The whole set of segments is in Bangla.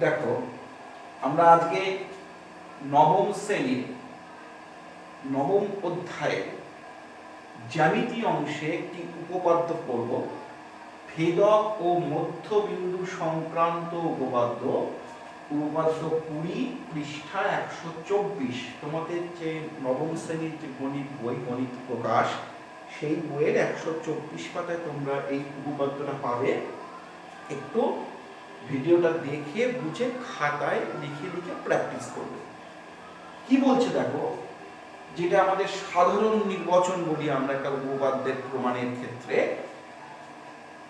দেখো, আমরা আজকে নবম শ্রেণীর নবম অধ্যায়ে জ্যামিতি অংশে একটি উপপাদ্য পড়ব। ভেদক ও মধ্যবিন্দু সংক্রান্ত উপপাদ্য 20 পৃষ্ঠা 124। তোমাদের যে নবম শ্রেণীর যে গণিত বই, গণিত প্রকাশ, সেই বইয়ের 124 পাতায় তোমরা এই উপপাদ্যটা পাবে। একটু ভিডিওটা দেখে বুঝে খাতায় লিখে লিখে প্র্যাকটিস করবে। কি বলছে দেখো, যেটা আমাদের সাধারণ নির্বাচন বলি আমরা একটা উপপাদ্যের প্রমাণের ক্ষেত্রে,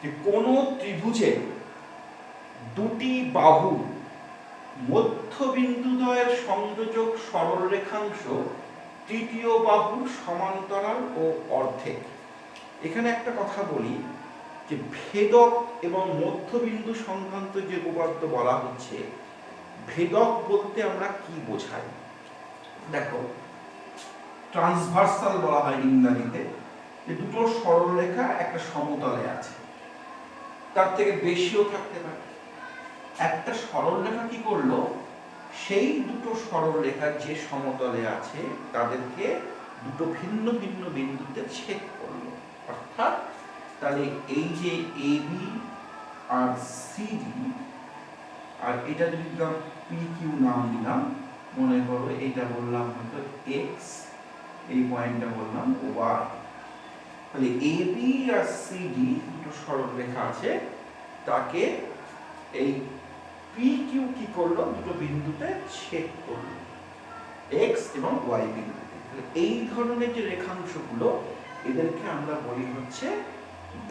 যে কোনো ত্রিভুজের দুটি বাহু মধ্যবিন্দুদ্বয়ের সংযোজক সরল রেখাংশ তৃতীয় বাহুর সমান্তরাল ও অর্ধেক। এখানে একটা কথা বলি, যে ভেদক এবং মধ্যবিন্দু সংক্রান্ত যে উপপাদ্য বলা হচ্ছে, ভেদক বলতে আমরা কি বোঝাই? দেখো, ট্রান্সভার্সাল বলা হয় ইংরেজিতে, যে দুটো সরলরেখা একটা সমতলে আছে, তার থেকে বেশিও থাকতে পারে। একটা সরলরেখা কি করলো, সেই দুটো সরলরেখা যে সমতলে আছে তাদেরকে দুটো ভিন্ন ভিন্ন বিন্দুতে ছেদ করলো। অর্থাৎ তাহলে এই যে এবি আর সিডি, আর এটা যদি পি কিউ নাম দিলাম, মনে করো এটা বললাম হয়তো এক্স, এই পয়েন্টটা বললাম ওয়াই। তাহলে এবি আর সিডি দুটো সরলরেখা আছে, তাকে এই পি কিউ কি করলো, দুটো বিন্দুতে ছেদ করলো, এক্স এবং ওয়াই বিন্দুতে। এই ধরনের যে রেখাংশগুলো, এদেরকে আমরা বলি হচ্ছে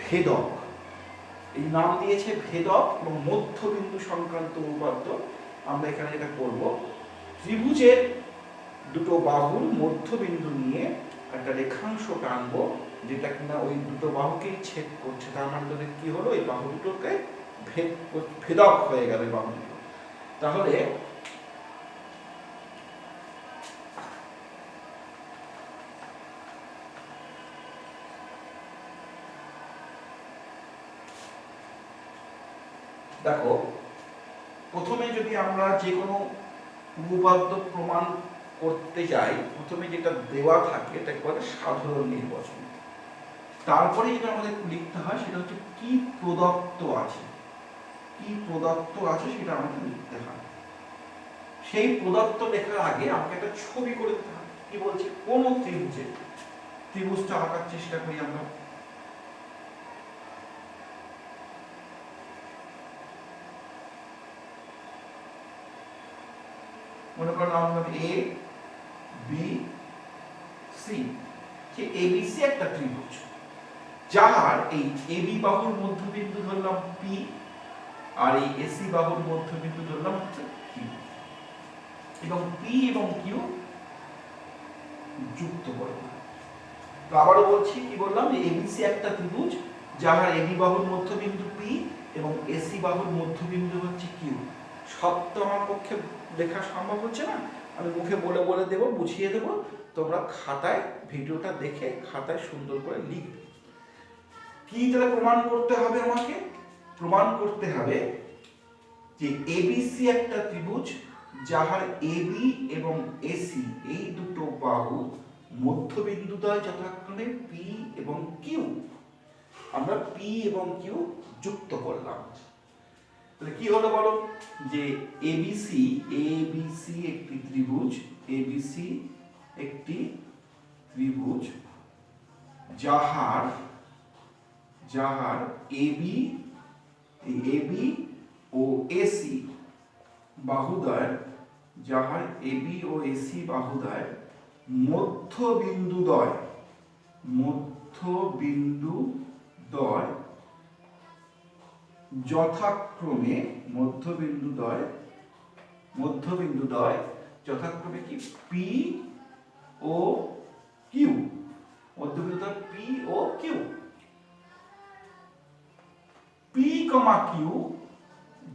ভেদক। এই নাম দিয়েছে ভেদক এবং মধ্যবিন্দু সংক্রান্ত উপপাদ্য। আমরা এখানে এটা করব, ত্রিভুজের দুটো বাহুর মধ্যবিন্দু নিয়ে একটা রেখাংশ টানবো, যেটা কিনা ওই দুটো বাহুকেই ছেদ করছে। তার মানে কি হলো, এই বাহু দুটোকে ভেদক হয়ে গেল বাহু দুটো। তাহলে দেখো, প্রথমে যদি আমরা যে কোনো উপপাদ্য প্রমাণ করতে যাই, প্রথমে যেটা দেওয়া থাকে এটাকে বলে সাধারণ নির্বাচন। তারপরে যেটা আমাদের লিখতে হয় সেটা হচ্ছে কি প্রদত্ত আছে, কি প্রদত্ত আছে সেটা আমাদের লিখতে হয়। সেই প্রদত্ত লেখার আগে আমাকে একটা ছবি করে দিতে হয়। কি বলছে, কোন ত্রিভুজে, ত্রিভুজটা আঁকার চেষ্টা করি আমরা। মনে করো আমরা এ বি সি, যে এবিসি একটা ত্রিভুজ, যার এই এবি বাহুর মধ্যবিন্দু ধরলাম পি, আর এই এসি বাহুর মধ্যবিন্দু ধরলাম হচ্ছে কিউ, এবং পি এবং কিউ যুক্ত করব। তো আবারও বলছি, কি বললাম, যে এবিসি একটা ত্রিভুজ, যার এবি বাহুর মধ্যবিন্দু পি এবং এসি বাহুর মধ্যবিন্দু হচ্ছে কিউ। সব তো আমার পক্ষে লেখা সম্ভব হচ্ছে না, আমি মুখে বলে বলে দেব, বুঝিয়ে দেব, তোমরা খাতায় ভিডিওটা দেখে খাতায় সুন্দর করে লিখবে। কি তাহলে প্রমাণ করতে হবে আমাকে? প্রমাণ করতে হবে যে এবিসি একটা ত্রিভুজ, যার এবি এবং এসি এই দুটো বাহু মধ্যবিন্দুদ্বয় যথাক্রমে পি এবং কিউ, আমরা পি এবং কিউ যুক্ত করলাম। তাহলে কি হলো বলো, যে এবিসি একটি ত্রিভুজ, এবিসি একটি ত্রিভুজ যাহার এবি ও এসি বাহুদ্বয়, যাহার এবি ও এসি বাহুদ্বয় মধ্যবিন্দুদ্বয় যথাক্রমে মধ্যবিন্দুদ্বয় যথাক্রমে কি P O Q, মধ্যবিন্দুদ্বয় P O Q, P কমা কিউ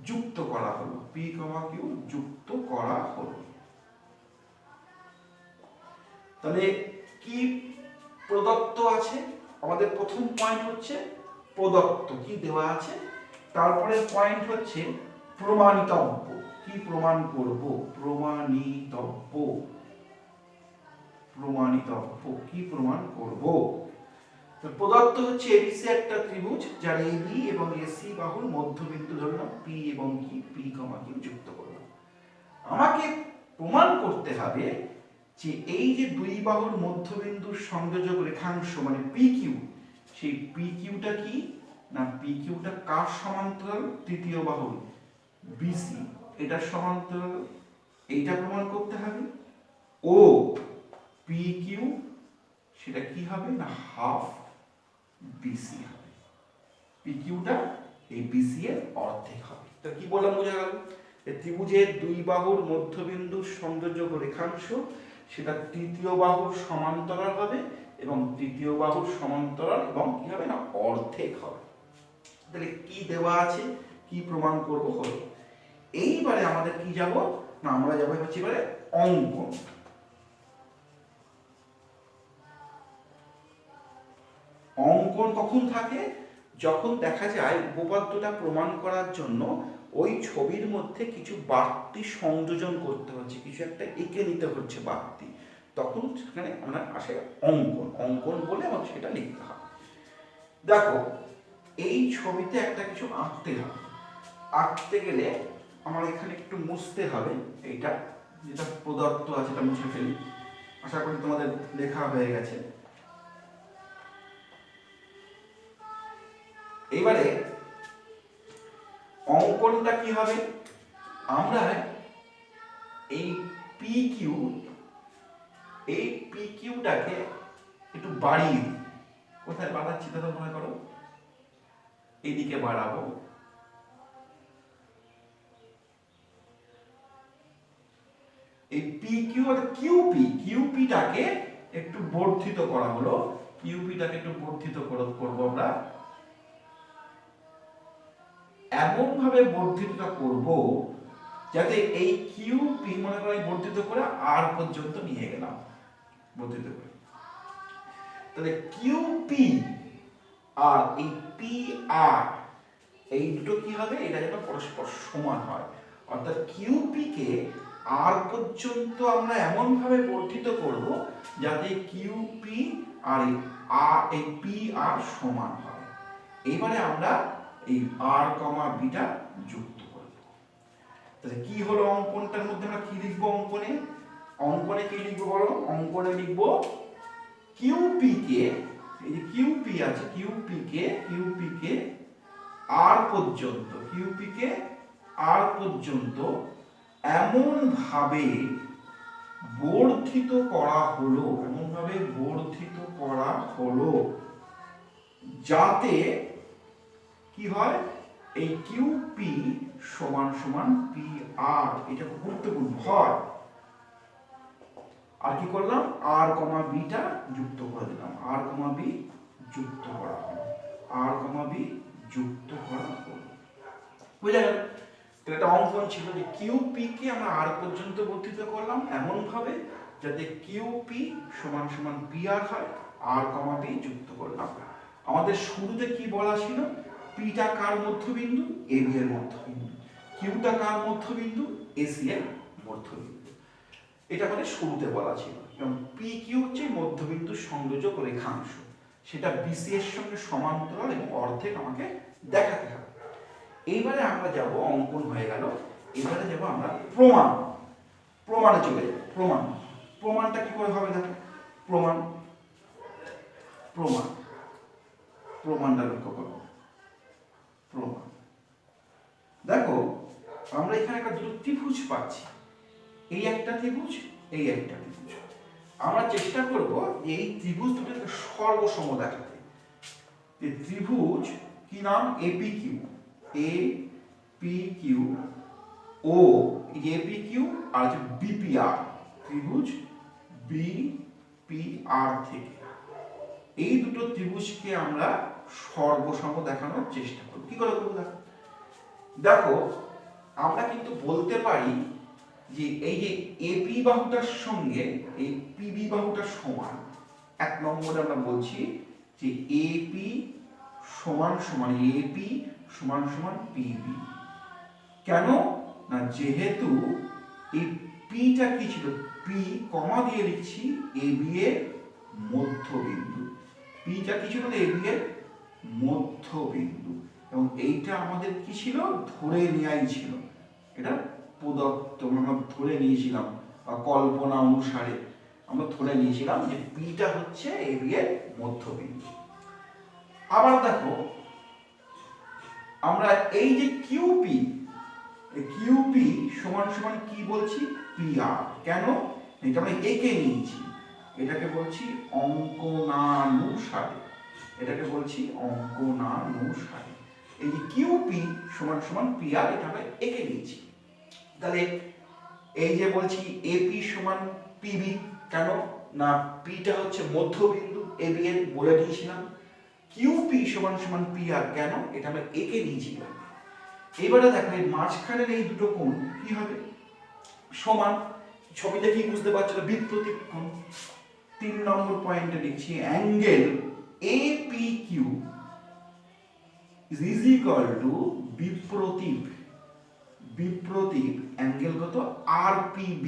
যুক্ত করা হলো, পি কমা কিউ যুক্ত করা হলো। তাহলে কি প্রদত্ত আছে? আমাদের প্রথম পয়েন্ট হচ্ছে প্রদত্ত কি দেওয়া আছে, তারপরে পয়েন্ট হচ্ছে প্রমাণিতব্য। কি প্রমাণ করব? প্রমাণিতব্য। প্রমাণিতব্য কি প্রমাণ করব? তো প্রদত্ত হচ্ছে এবিসি একটা ত্রিভুজ যার এবি এবং এসি বাহুর মধ্যবিন্দু ধরলাম পি এবং কি পি কমা কিউ যুক্ত করলাম। আমাকে প্রমাণ করতে হবে যে এই যে দুই বাহুর মধ্যবিন্দুর সংযোজক রেখাংশ মানে পি কিউ, সেই পি কিউটা কি না, পি কিউটা কার সমান্তরাল? তৃতীয় বাহু বিসি, এটা সমান্তরাল, এইটা প্রমাণ করতে হবে। ও পি কিউ সেটা কি হবে না, হাফ বিসি হবে। পি কিউটা এই বিসি এর অর্ধেক হবে। তো কি বললাম, বোঝা গেল? ত্রিভুজের দুই বাহুর মধ্যবিন্দুর সংযোজক রেখাংশ সেটা তৃতীয় বাহুর সমান্তরাল হবে এবং তৃতীয় বাহুর সমান্তরাল এবং কি হবে না, অর্ধেক হবে। তাহলে কি দেওয়া আছে, কি প্রমাণ করব হলো। এইবারে আমাদের কি যাব না, আমরা যাবো হচ্ছে এবারে অঙ্কন। অঙ্কন কখন থাকে? যখন দেখা যায় উপপাদ্যটা প্রমাণ করার জন্য ওই ছবির মধ্যে কিছু বাড়তি সংযোজন করতে হচ্ছে, কিছু একটা এঁকে নিতে হচ্ছে বাড়তি, তখন সেখানে আমরা আসে অঙ্কন। অঙ্কন বলে এবং সেটা লিখতে হবে। দেখো এই ছবিতে একটা কিছু আঁকতে হবে। আঁকতে গেলে আমার এখানে একটু মুছতে হবে, এইটা যেটা প্রদত্ত আছে এটা মুছে ফেলি। আশা করি তোমাদের লেখা হয়ে গেছে। এবারে অঙ্কনটা কি হবে, আমরা এই পি কিউটাকে একটু বাড়িয়ে দিই। কোথায় বাড়াচ্ছি দাদা মনে করো, এইদিকে বাড়াবো। এই পি কিউ আর কিউপিটাকে একটু বর্ধিত করা হলো। কিউপিটাকে একটু বর্ধিত করব আমরা, এমন ভাবে বর্ধিতটা করব যাতে এই কিউপি মনে করি বর্ধিত করে আর পর্যন্ত নিয়ে গেলাম, বর্ধিত করে। তাহলে কিউপি আর এই পি আর এই দুটো কি হবে, এটা যেন পরস্পর সমান হয়। অর্থাৎ কিউপি কে আর পর্যন্ত আমরা এমন ভাবে বর্ধিত করব যাতে কিউপি আর এই পি আর সমান হয়। এবারে আমরা এই আর কমা বিটা যুক্ত করব। তাহলে কি হলো অঙ্কনটার মধ্যে আমরা কি লিখবো অঙ্কনে? অঙ্কনে কি লিখবো বলো? অঙ্কনে লিখবো কিউপি কে, এই যে কিউপি আছে কিউপি কে আর পর্যন্ত, কিউপি কে আর পর্যন্ত এমন ভাবে বর্ধিত করা হলো, এমন ভাবে বর্ধিত করা হলো যাতে কি হয়, এই কিউপি সমান সমান পি আর, এটা খুব গুরুত্বপূর্ণ হয়। আর কি করলাম, আর কমা বিটা যুক্ত করে দিলাম, আর কমা বি যুক্ত করা হলো, আর কমা বি যুক্ত করা হলো। বুঝা গেল? একটা অঙ্কন ছিল যে কিউপি কে আমরা আর পর্যন্ত বর্ধিত করলাম এমন ভাবে যাতে কিউপি সমান সমান পি আর হয়, আর কমা বি যুক্ত করলাম। আমাদের শুরুতে কি বলা ছিল, পিটা কার মধ্যবিন্দু, এবি এর মধ্যবিন্দু, কিউটা কার মধ্যবিন্দু, এসি এর মধ্যবিন্দু, এটা মানে শুরুতে বলা ছিল। এবং পি কিউ হচ্ছে মধ্যবিন্দু সংযোজক রেখাংশ, সেটা বিসি এর সঙ্গে সমান্তরাল এবং অর্ধেক আমাকে দেখাতে হবে। এইবারে আমরা যাব, অঙ্কন হয়ে গেল, এবারে যাব আমরা প্রমাণে চলে যাব। প্রমাণটা কি করে হবে দেখো, প্রমাণটা লক্ষ্য করো। প্রমাণ দেখো আমরা এখানে একটা দুটো ত্রিভুজ পাচ্ছি, এই একটা ত্রিভুজ, এই একটা ত্রিভুজ। আমরা চেষ্টা করব এই ত্রিভুজ দুটোকে সর্বসম দেখাতে। ত্রিভুজ কি নাম, AP Q, A P Q ও এপি কিউ আর হচ্ছে বিপিআর, ত্রিভুজ বিপিআর থেকে এই দুটো ত্রিভুজকে আমরা সর্বসম দেখানোর চেষ্টা করব। কি করে করব দেখো, দেখো আমরা কিন্তু বলতে পারি যে এই যে এপি বাহুটার সঙ্গে এই পিবি বাহুটা সমান। এক নম্বরে আমরা বলছি যে এপি সমান সমান পিবি। কেন না যেহেতু এই পিটা কি ছিল, পি কমা দিয়ে লিখছি এ বি এর মধ্যবিন্দু, পিটা কি ছিল, এ বি এর মধ্যবিন্দু, এবং এইটা আমাদের কি ছিল, ধরে নেওয়াই ছিল, এটা প্রদত্ত আমরা ধরে নিয়েছিলাম বা কল্পনা অনুসারে আমরা ধরে নিয়েছিলাম যে পিটা হচ্ছে এ বি এর মধ্যবিন্দু। আবার দেখো আমরা এই যে কিউপি, কিউপি সমান সমান কি বলছি, পি আর, কেন, এটা আমরা একে নিয়েছি, এটাকে বলছি অঙ্কনানুসারে, এটাকে বলছি অঙ্কনানুসারে, এই যে কিউপি সমান সমান পি আর, এটা আমরা একে নিয়েছি। তাহলে এই যে বলছি এপি সমান পিবি, কেন না পিটা হচ্ছে মধ্যবিন্দু এ বি এর, বলে দিয়েছিলাম। কিউপি সমান সমান পি আর, কেন, এটা আমরা একে নিয়েছিলাম। এবারে দেখো এই মাঝখানের এই দুটো কোণ কি হবে, সমান, ছবি দেখেই বুঝতে পারছো না, বিপ্রতীপ কোণ। 3 নম্বর পয়েন্টে লিখছি angle APQ is equal to বিপ্রতীপ, বিপ্রতীপ অ্যাঙ্গেল কত, RPB,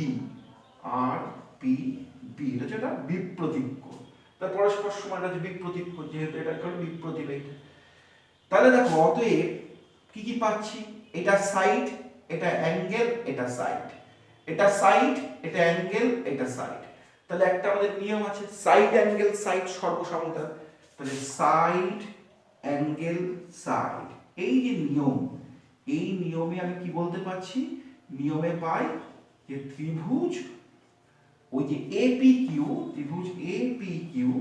RPB, এটা হচ্ছে বিপ্রতীপ কোণ। তার পরস্পর সমান আছে বিপ্রতীপ কোণ, যেহেতু এটা হলো বিপ্রতীপ এইটা। তাহলে দেখো অতএব কি কি পাচ্ছি, এটা সাইড, এটা অ্যাঙ্গেল, এটা সাইড, এটা সাইড, এটা অ্যাঙ্গেল, এটা সাইড। তাহলে একটা আমাদের নিয়ম আছে, সাইড অ্যাঙ্গেল সাইড সর্বসমতা, তাহলে সাইড অ্যাঙ্গেল সাইড, এই যে নিয়ম, এই নিয়মে আমি কি বলতে পারছি, নিয়মে পাই যে ত্রিভুজ ওই যে এপিকিউ, ত্রিভুজ এপিকিউ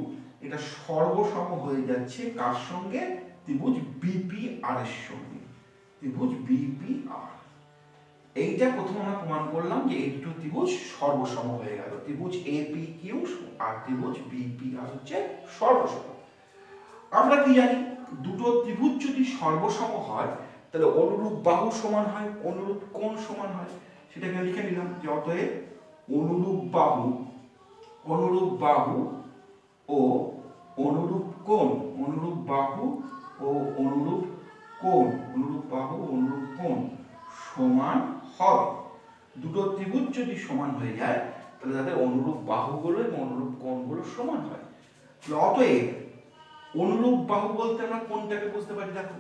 এটা সর্বসম হয়ে যাচ্ছে কার সঙ্গে, ত্রিভুজ বিপিআর এর সঙ্গে, ত্রিভুজ বিপিআর। এইটা প্রথম আমরা প্রমাণ করলাম যে এই দুটো ত্রিভুজ সর্বসম হয়ে গেল, ত্রিভুজ এপিকিউ আর ত্রিভুজ বিপিআর হচ্ছে সর্বসম। আমরা কি জানি, দুটো ত্রিভুজ যদি সর্বসম হয় তাহলে অনুরূপ বাহু সমান হয়, অনুরূপ কোণ সমান হয়, সেটাকে লিখে নিলাম যে অতএব অনুরূপ বাহু, অনুরূপ বাহু ও অনুরূপ কোণ, অনুরূপ বাহু ও অনুরূপ কোণ, অনুরূপ বাহু অনুরূপ কোণ সমান হবে। দুটো ত্রিভুজ যদি সমান হয়ে যায় তাহলে তাদের অনুরূপ বাহুগুলো এবং অনুরূপ কোণগুলো সমান হয়। অতএব অনুরূপ বাহু বলতে আমরা কোনটাকে বুঝতে পারি, দেখো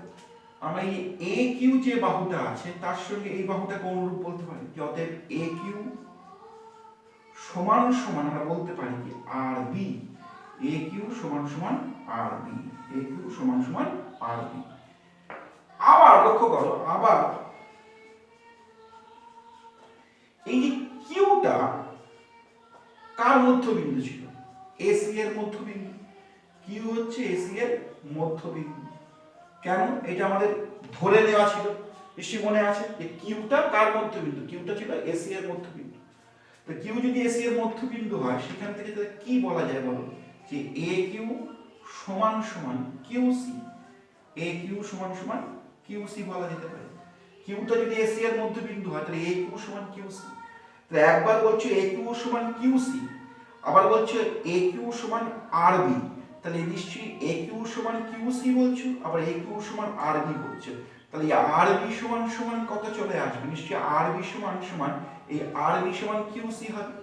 আমরা এই এ কিউ যে বাহুটা আছে তার সঙ্গে এই বাহুটাকে অনুরূপ বলতে পারি, অতএব এ কিউ সমান সমান আমরা বলতে পারি কি আর বি, এ কিউ সমান সমান আর বি, এ কিউ সমান সমান আর বি। আবার লক্ষ্য করো, আবার এই যে কিউটা কার মধ্যবিন্দু ছিল, এসি এর মধ্যবিন্দু, কিউ হচ্ছে এসি এর মধ্যবিন্দু, কেন, এটা আমাদের ধরে নেওয়া ছিল, নিশ্চয়ই মনে আছে যে কিউটা কার মধ্যবিন্দু, কিউটা ছিল এসি এর মধ্যবিন্দু। তো কিউ যদি এসি এর মধ্যবিন্দু হয় সেখান থেকে তাহলে কি বলা যায় বলো, যে এ কিউ সমান সমান কিউসি, এ কিউ সমান সমান কিউসি বলা যেতে পারে। কিউটা যদি এসি এর মধ্যবিন্দু হয় তাহলে এ কিউ সমান কিউসি, তাহলে একবার বলছো এ কিউ সমান কিউসি, আবার বলছো এ কিউ সমান আরবি, তাহলে নিশ্চয়ই এ কিউ সমান কিউসি বলছো, আবার এ কিউ সমান আরবি বলছো, তাহলে আরবি সমান সমান কত চলে আসবে, নিশ্চয়ই আরবি সমান সমান এই আরবি সমান কিউসি হবে,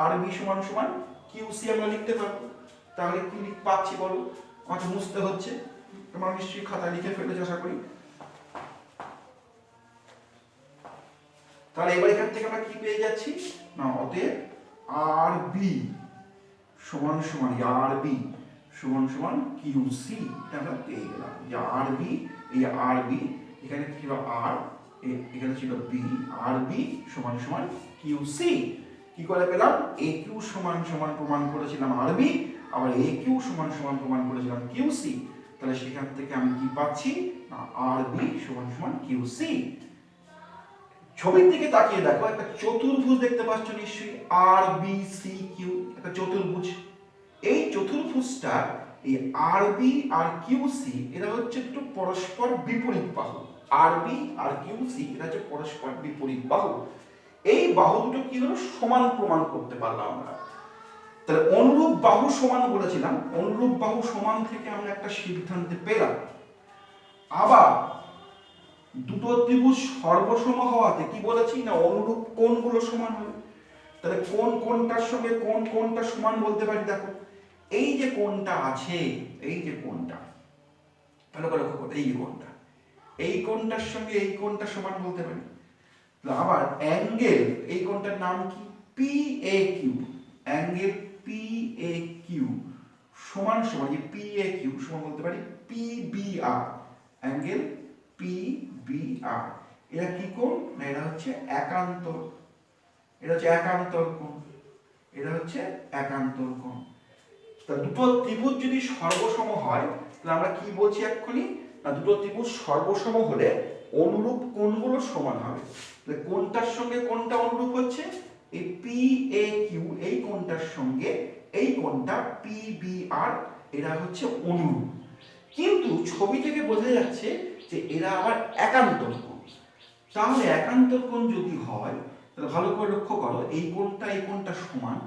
আরবি সমান সমান কিউসি আমরা লিখতে পারবো। তাহলে কি পাচ্ছি বলো, আমাকে মুছতে হচ্ছে, তোমরা নিশ্চয়ই খাতায় লিখে ফেলেছো আশা করি। তাহলে এবার এখান থেকে আমরা কি পেয়ে যাচ্ছি না, অতএব আর বি সমান সমান আর বি সমান সমান কিউসি, এটা আমরা পেয়ে গেলাম যে আর বি, এই আর বি এখানে ছিল আর, এখানে ছিল বি, আর বি সমান সমান কিউসি। কি করে পেলাম, এ কিউ সমান সমান প্রমাণ করেছিলাম আর বি, আবার এ কিউ সমান সমান প্রমাণ করেছিলাম কিউসি, তাহলে সেখান থেকে আমি কি পাচ্ছি না, আর বি সমান সমান কিউসি। ছবির দিকে তাকিয়ে দেখো, একটা চতুর্ভুজ দেখতে পাচ্ছ নিশ্চয়ই, আর বি সি কিউ, একটা চতুর্ভুজ। এই চতুর্ভুজটা এই আর বি আর কিউসি এরা হচ্ছে একটু পরস্পর বিপরীত বাহু, আর বি আর কিউসি এরা হচ্ছে পরস্পর বিপরীত বাহু। এই বাহু দুটো কি হলো, সমান প্রমাণ করতে পারলাম আমরা। তাহলে অনুরূপ বাহু সমান বলেছিলাম, অনুরূপ বাহু সমান থেকে আমরা একটা সিদ্ধান্তে পেলাম। আবার দুটো ত্রিভুজ সর্বসম হওয়াতে কি বলেছি না অনুরূপ কোণগুলো সমান হবে। তাহলে কোন কোনটার সঙ্গে কোন কোনটা সমান বলতে পারি? দেখো এই যে কোনটা আছে, এই যে কোনটা, ভালো করে লক্ষ্য করো, এই যে কোনটা, এই কোনটার সঙ্গে এই কোনটা সমান বলতে পারি। আবার অ্যাঙ্গেল, এই কোনটার নাম কি? PAQ, অ্যাঙ্গেল PAQ সমান সমান, এই PAQ সমান বলতে পারি PBR, অ্যাঙ্গেল PBR। এরা কি কোণ না এরা হচ্ছে একান্তর, এটা হচ্ছে একান্তর কোণ, এটা হচ্ছে একান্তর কোণ। তা দুটো ত্রিভুজ যদি সর্বসম হয় তাহলে আমরা কি বলছি এক্ষুনি না দুটো ত্রিভুজ সর্বসম হলে অনুরূপ কোণগুলো সমান হবে। তাহলে কোনটার সঙ্গে কোনটা অনুরূপ হচ্ছে? এই PAQ এই কোণটার সঙ্গে এই কোণটা PBR এরা হচ্ছে অনুরূপ। কিন্তু ছবি থেকে বোঝা যাচ্ছে যে এরা আবার একান্তর কোণ। তাহলে একান্তর কোণ যদি হয় তাহলে ভালো করে লক্ষ্য করো, এই কোণটা সমান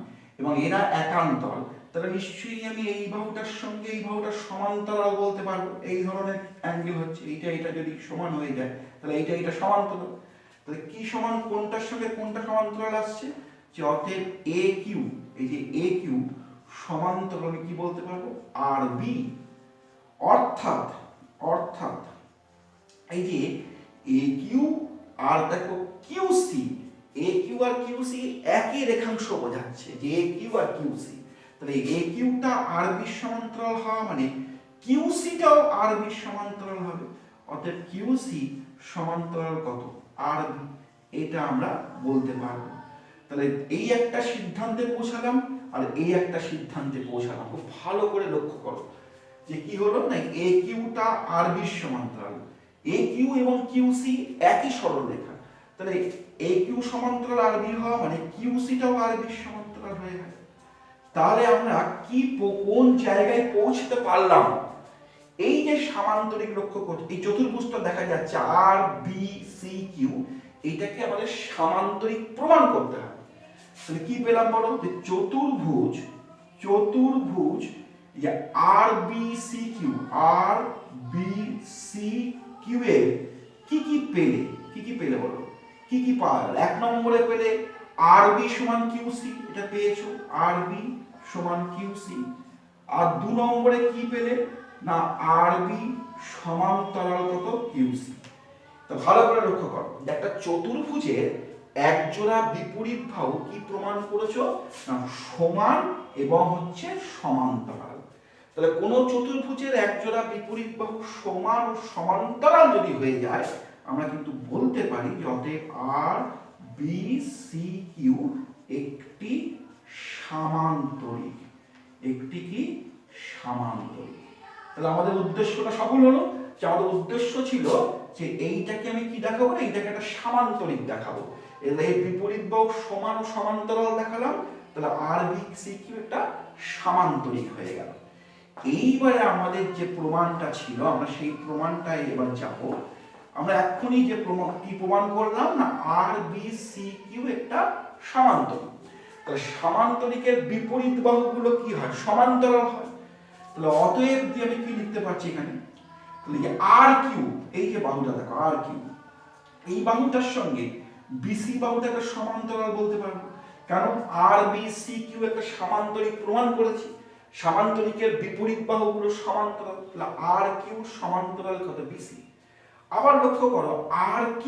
এবং এরা একান্তর, তাহলে নিশ্চয়ই আমি এই বাহুটার সঙ্গে এই বাহুটার সমান্তরাল বলতে পারবো। এই ধরনের অ্যাঙ্গেল হচ্ছে এইটা, এটা যদি সমান হয়ে যায় তাহলে এইটা এটা সমান্তরাল। তাহলে কি সমান? কোনটার সঙ্গে কোনটা সমান্তরাল আসছে? যে অতএব AQ, এই যে AQ সমান্তরাল কি বলতে পারবো? RB। অর্থাৎ অর্থাৎ এই যে AQ আর দেখো QC, AQ আর QC একই রেখাংশ বোঝাচ্ছে যে AQ আর QC। তাহলে AQ টা RB সমান্তরাল হওয়া মানে QC টাও RB সমান্তরাল হবে। অতএব QC সমান্তরাল কত? RB, এটা আমরা বলতে পারবো। তাহলে এই একটা সিদ্ধান্তে পৌঁছালাম আর এই একটা সিদ্ধান্তে পৌঁছালাম। খুব ভালো করে লক্ষ্য করো যে কি হলো না AQ টা RB সমান্তরাল, AQ এবং QC একই সরলরেখা। তাহলে AQ সমান্তরাল RB হওয়া মানে QC টাও RB সমান্তরাল হয়ে গেল। তাহলে আমরা কি কোন জায়গায় পৌঁছতে পারলাম? এই যে সামান্তরিক লক্ষ্য করছি, এই চতুর্ভুজটা দেখা যাচ্ছে RBCQ, এটাকে আমাদের সামান্তরিক প্রমাণ করতে হবে। তাহলে কি পেলাম বলো? যে চতুর্ভুজ যে RBCQ এর কি পেলে বলো? কি পাওয়া গেল? এক নম্বরে পেলে RB সমান QC, এটা পেয়েছো, RB সমান QC। আর দু নম্বরে কি পেলে না RB সমান্তরাল কত? QC। তো ভালো করে লক্ষ্য করো, একটা চতুর্ভুজের এক জোড়া বিপরীত বাহু কি প্রমাণ করেছো না সমান এবং হচ্ছে সমান্তরাল। তাহলে কোন চতুর্ভুজের এক জোড়া বিপরীত বাহু সমান ও সমান্তরাল যদি হয়ে যায় আমরা কিন্তু বলতে পারি যে অতএব RBCQ একটি সামান্তরিক, একটি কি সামান্তরিক। তাহলে আমাদের উদ্দেশ্যটা সফল হলো, যে আমাদের উদ্দেশ্য ছিল যে এইটাকে আমি কি দেখাবো না এইটাকে একটা সামান্তরিক দেখাবো। এর বিপরীত বাহু সমান ও সমান্তরাল দেখালাম, তাহলে RBCQ একটা সামান্তরিক হয়ে গেল। এইবারে আমাদের যে প্রমাণটা ছিল আমরা সেই প্রমাণটাই এবার যাব। আমরা এক্ষুনি যে প্রমাণ করলাম না RBCQ একটা সামান্তরিক। তাহলে সামান্তরিকের বিপরীত বাহুগুলো কি হয়? সমান্তরাল হয়। তাহলে অতএব দিয়ে আমি কি লিখতে পারছি এখানে? তাহলে যে RQ, এই যে বাহুটা দেখো RQ, এই বাহুটার সঙ্গে BC বাহুটা একটা সমান্তরাল বলতে পারবো, কারণ RBCQ একটা সামান্তরিক প্রমাণ করেছি। সামান্তরিকের বিপরীত বাহুগুলো সমান্তরাল, তাহলে RQ সমান্তরাল কত? BC। আবার লক্ষ্য করো RQ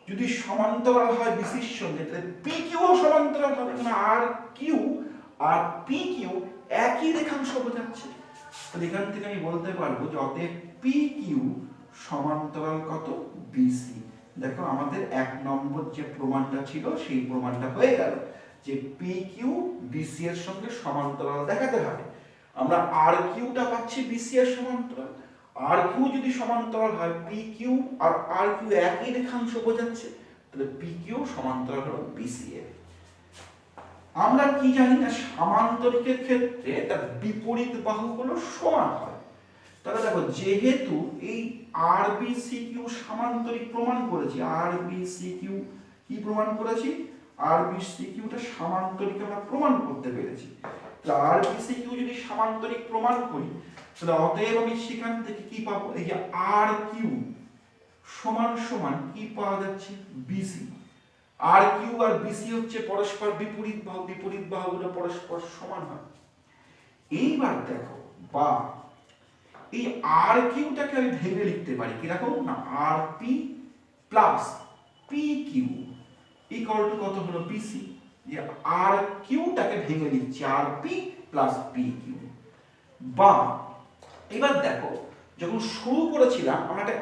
যদি সমান্তরাল হয় BCর সঙ্গে তাহলে PQ ও সমান্তরাল হবে, কারণ RQ আর PQ একই রেখাংশ বোঝাচ্ছে। তাহলে এখান থেকে আমি বলতে পারবো যে অতএব PQ সমান্তরাল কত? BC। দেখো আমাদের এক নম্বর যে প্রমাণটা ছিল সেই প্রমাণটা হয়ে গেল যে PQ BC এর সঙ্গে সমান্তরাল দেখাতে হবে। আমরা RQ টা পাচ্ছি BC এর সমান্তরাল, RQ যদি সমান্তরাল হয় PQ আর RQ একই রেখাংশ বোঝাচ্ছে, তাহলে PQ সমান্তরাল হলো BC এর। আমরা কি জানি না সামান্তরিকের ক্ষেত্রে তার বিপরীত বাহুগুলো সমান হয়। তাহলে দেখো যেহেতু এই RBCQ সামান্তরিক প্রমাণ করেছি, RBCQ কি প্রমাণ করেছি? RBCQ টা সামান্তরিক আমরা প্রমাণ করতে পেরেছি। তাহলে RBCQ যদি সামান্তরিক প্রমাণ করি তাহলে অতএব আমি সেখান থেকে কি পাবো? এই যে RQ সমান সমান কি পাওয়া যাচ্ছে বিসি। আর কিউ আর বিসি হচ্ছে পরস্পর বিপরীত বাহু, বিপরীত বাহুগুলো পরস্পর সমান হয়। এইবার দেখো বা এই আর কিউটাকে আমি ভেঙে লিখতে পারি কিরকম না, R P plus P Q equal to কত হলো বিসি। যে আর কিউটাকে ভেঙে লিখছি R P plus P Q. বা এবার দেখো যখন শুরু করেছিলাম আমরা একটা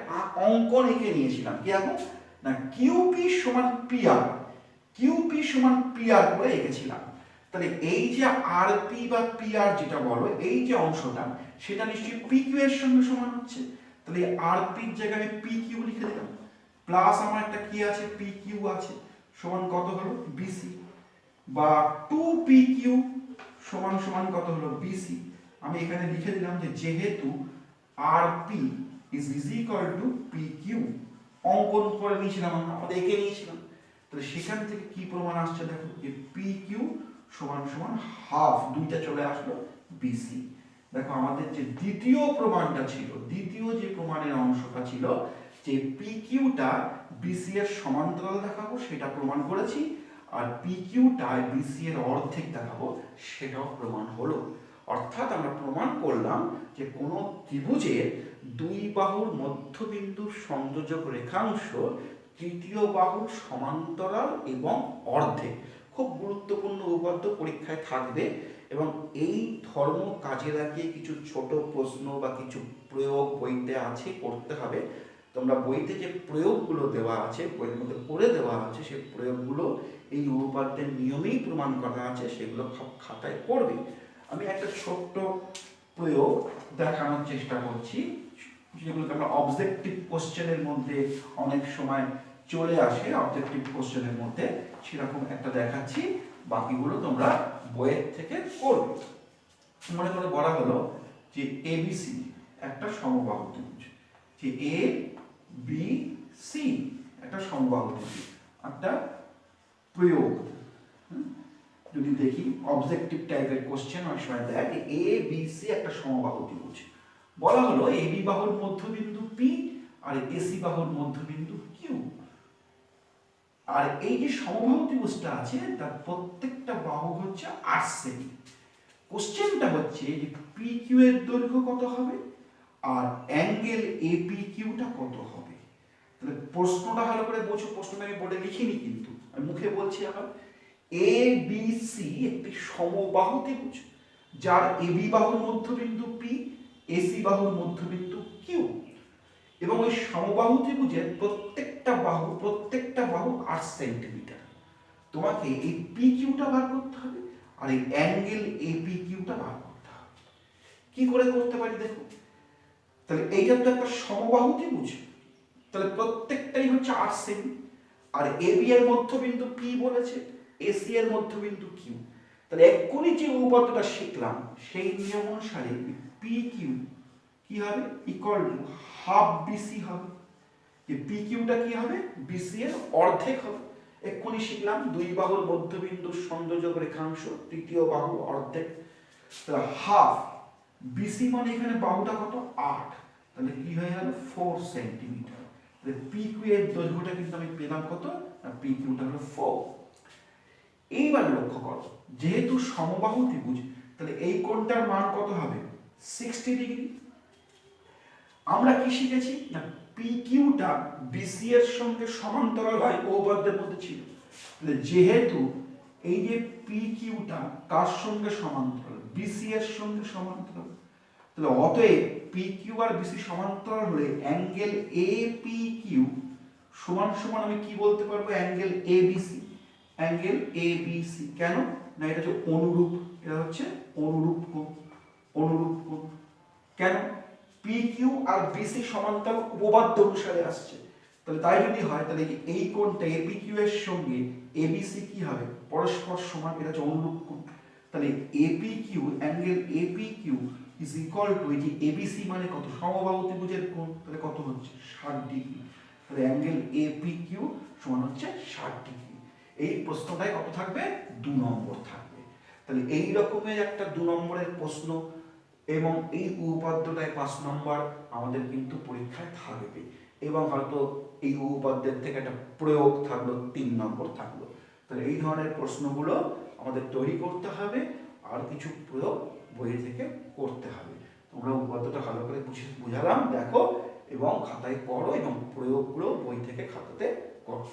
অঙ্কন এঁকে নিয়েছিলাম কি এখন না, কিউপি সমান পিআর, কিউপি সমান পিআর করে এঁকেছিলাম। তাহলে এই যে আর পি বা পিআর যেটা বলো, এই যে অংশটা সেটা নিশ্চয়ই পি কিউ এর সঙ্গে সমান হচ্ছে। তাহলে আর পির জায়গায় আমি পি কিউ লিখে দিলাম, প্লাস আমার একটা কি আছে পি কিউ আছে, সমান কত হলো বিসি। বা টু পি কিউ সমান সমান কত হলো বিসি। আমি এখানে লিখে দিলাম যে যেহেতু R P is equal to P Q, অঙ্কন করে নিয়েছিলাম আমরা এঁকে নিয়েছিলাম। তাহলে সেখান থেকে কি প্রমাণ আসছে দেখো, যে পি কিউ সমান সমান হাফ, দুইটা চলে আসলো বিসি। দেখো আমাদের যে দ্বিতীয় প্রমাণটা ছিল, দ্বিতীয় যে প্রমাণের অংশটা ছিল যে পি কিউটা বিসি এর সমান্তরাল দেখাবো সেটা প্রমাণ করেছি, আর পি কিউটা বিসি এর অর্ধেক দেখাবো সেটাও প্রমাণ হলো। অর্থাৎ আমরা প্রমাণ করলাম যে কোনো ত্রিভুজের দুই বাহুর মধ্যবিন্দুর সংযোজক রেখাংশ তৃতীয় বাহুর সমান্তরাল এবং অর্ধেক। খুব গুরুত্বপূর্ণ উপপাদ্য, পরীক্ষায় থাকবে এবং এই ধর্ম কাজে লাগিয়ে কিছু ছোট প্রশ্ন বা কিছু প্রয়োগ বইতে আছে, করতে হবে। তোমরা বইতে যে প্রয়োগগুলো দেওয়া আছে, বইয়ের মধ্যে করে দেওয়া আছে, সেই প্রয়োগগুলো এই উপপাদ্যের নিয়মেই প্রমাণ করা আছে, সেগুলো খাতায় করবে। আমি একটা ছোট্ট প্রয়োগ দেখানোর চেষ্টা করছি, যেগুলোকে আমরা অবজেক্টিভ কোশ্চেনের মধ্যে অনেক সময় চলে আসে, অবজেক্টিভ কোশ্চেনের মধ্যে সেরকম একটা দেখাচ্ছি, বাকিগুলো তোমরা বইয়ের থেকে করবে। মনে করে বলা হলো যে এবিসি একটা সমবাহু ত্রিভুজ, যে এ বি সি একটা সমবাহু ত্রিভুজ। একটা প্রয়োগ যদি দেখি, অবজেক্টিভ টাইপের কোশ্চেন অনেক সময় দেয় যে এ বি সি একটা সমবাহু ত্রিভুজ। বলা হলো এ বি বাহুর মধ্যবিন্দু পি আর এসি বাহুর মধ্যবিন্দু কিউ। আর এই যে সমবাহু ত্রিভুজটা আছে তার প্রত্যেকটা বাহু হচ্ছে 8 সেমি। কোশ্চেনটা হচ্ছে যে পি কিউ এর দৈর্ঘ্য কত হবে আর অ্যাঙ্গেল এ পি কিউটা কত হবে। তাহলে প্রশ্নটা ভালো করে বোঝো, প্রশ্নটা আমি বোর্ডে লিখিনি কিন্তু আমি মুখে বলছি আবার। এ বি সি একটি সমবাহু ত্রিভুজ যার এবি বাহুর মধ্যবিন্দু পি, এসি বাহুর মধ্যবিন্দু কিউ, এবং ওই সমবাহু ত্রিভুজের প্রত্যেকটা বাহু 8 সেন্টিমিটার। তোমাকে এই পি কিউটা বার করতে হবে আর এই অ্যাঙ্গেল এ পি কিউটা বার করতে হবে। কি করে করতে পারি দেখো, তাহলে এইটা তো একটা সমবাহু ত্রিভুজ, তাহলে প্রত্যেকটাই হচ্ছে 8 সেমি, আর এবি এর মধ্যবিন্দু পি বলেছে, এসি এর মধ্যবিন্দু কিউ। তাহলে এক্ষুনি যে উপপাদ্যটা শিখলাম সেই নিয়ম অনুসারে পি কিউ কি হবে ইকুয়াল টু হাফ বিসি হবে। যে পি কিউটা কি হবে বিসি এর অর্ধেক হবে। এক্ষুনি শিখলাম দুই বাহুর মধ্যবিন্দুর সংযোজক রেখাংশ তৃতীয় বাহু অর্ধেক। তাহলে হাফ বিসি মানে এখানে বাহুটা কত 8, তাহলে কি হয়ে গেল 4 সেন্টিমিটার। তাহলে পি কিউ এর দৈর্ঘ্যটা কিন্তু আমি পেলাম কত না, পি কিউটা হলো 4। এইবার লক্ষ্য করো যেহেতু সমবাহু ত্রিভুজ তাহলে এই কোণটার মান কত হবে 60 ডিগ্রি। আমরা কি শিখেছি না, পি কিউটা বিসি এর সঙ্গে সমান্তরাল হয়, উপপাদ্যের মধ্যে ছিল। তাহলে যেহেতু এই যে পি কিউটা কার সঙ্গে সমান্তরাল, বিসি এর সঙ্গে সমান্তরাল, তাহলে অতএব পি কিউ আর বিসি সমান্তরাল হলে অ্যাঙ্গেল এ পি কিউ সমান সমান আমি কি বলতে পারবো angle A BC, angle A BC. কেন না, এটা হচ্ছে অনুরূপ, এটা হচ্ছে অনুরূপ কোণ, অনুরূপ কোণ। কেন, পি কিউ আর বিসি সমান্তরাল উপপাদ্য অনুসারে আসছে। তাহলে তাই যদি হয় তাহলে এই কোণটা এপি কিউ এর সঙ্গে এবিসি কি হবে পরস্পর সমান, এটা হচ্ছে অনুরূপ কোণ। তাহলে AP Q angle AP Q is equal to এই যে এবিসি মানে কত সমবাহু ত্রিভুজের কোণ, তাহলে কত হচ্ছে 60 ডিগ্রি। তাহলে অ্যাঙ্গেল এপি কিউ সমান হচ্ছে 60 ডিগ্রি। এই প্রশ্নটায় কত থাকবে 2 নম্বর থাকবে। তাহলে এই রকমের একটা 2 নম্বরের প্রশ্ন এবং এই উপপাদ্যটায় 5 নম্বর আমাদের কিন্তু পরীক্ষায় থাকবে। এবং হয়তো এই উপপাদ্যের থেকে একটা প্রয়োগ থাকলো, 3 নম্বর থাকলো। তাহলে এই ধরনের প্রশ্নগুলো আমাদের তৈরি করতে হবে, আর কিছু প্রয়োগ বই থেকে করতে হবে। তোমরা উপপাদ্যটা ভালো করে বুঝালাম দেখো এবং খাতায় করো, এবং প্রয়োগগুলো বই থেকে খাতাতে করো।